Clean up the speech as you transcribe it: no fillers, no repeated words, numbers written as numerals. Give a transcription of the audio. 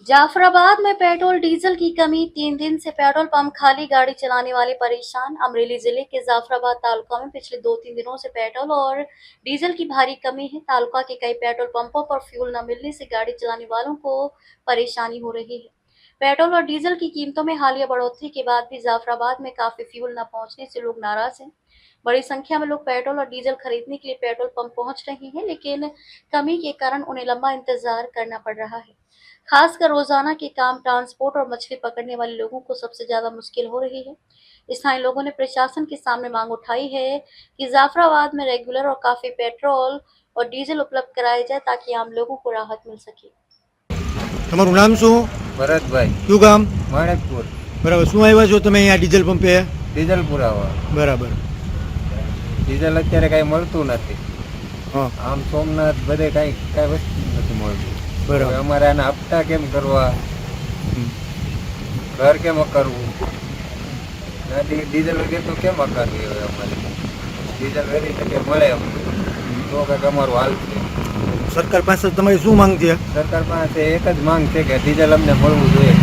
जाफराबाद में petrol diesel की कमी, 3 दिन से पेट्रोल पंप खाली, गाड़ी चलाने वाले परेशान। अमरेली जिले के जाफराबाद तालुका में पिछले 2-3 दिनों से पेट्रोल और डीजल की भारी कमी है। तालुका के कई पेट्रोल पंपों पर फ्यूल न मिलने से गाड़ी चलाने वालों को परेशानी हो रही है। पेट्रोल और डीजल की कीमतों में हालिया बढ़ोतरी के बाद भी जाफराबाद में काफी फ्यूल न पहुंचने से लोग नाराज हैं। बड़ी संख्या में लोग पेट्रोल और डीजल खरीदने के लिए पेट्रोल पंप पहुंच रहे हैं, लेकिन कमी के कारण उन्हें लंबा इंतजार करना पड़ रहा है। खासकर रोजाना के काम, ट्रांसपोर्ट और मछली पकड़ने वाले लोगों को सबसे ज्यादा मुश्किल हो रही है। स्थानीय लोगों ने प्रशासन के सामने मांग उठाई है कि जाफराबाद में रेगुलर और काफी पेट्रोल और डीजल उपलब्ध कराया जाए ताकि आम लोगों को राहत मिल सके। તમારું નામ શું? ભરતભાઈ કયું ગામ? માણેકપુર બરાબર. શું આવ્યા છો તમે અહીંયા ડીઝલ પંપે? ડીઝલ પુરાવા. બરાબર. ડીઝલ અત્યારે કાંઈ મળતું નથી. હા આમ સોમનાથ બધે કાંઈ વસ્તુ નથી મળતું. બરાબર. હવે અમારે આના હપ્તા કેમ કરવા, ઘર કેમ કરવું, ડીઝલ વગેરે તો કેમ કરવી હવે અમારે? ડીઝલ વહેલી તકે મળે તો કંઈક અમારું હાલ છે. સરકાર પાસે તમારી શું માંગ છે? સરકાર પાસે એક જ માંગ છે કે ડીઝલ અમને મળવું જોઈએ.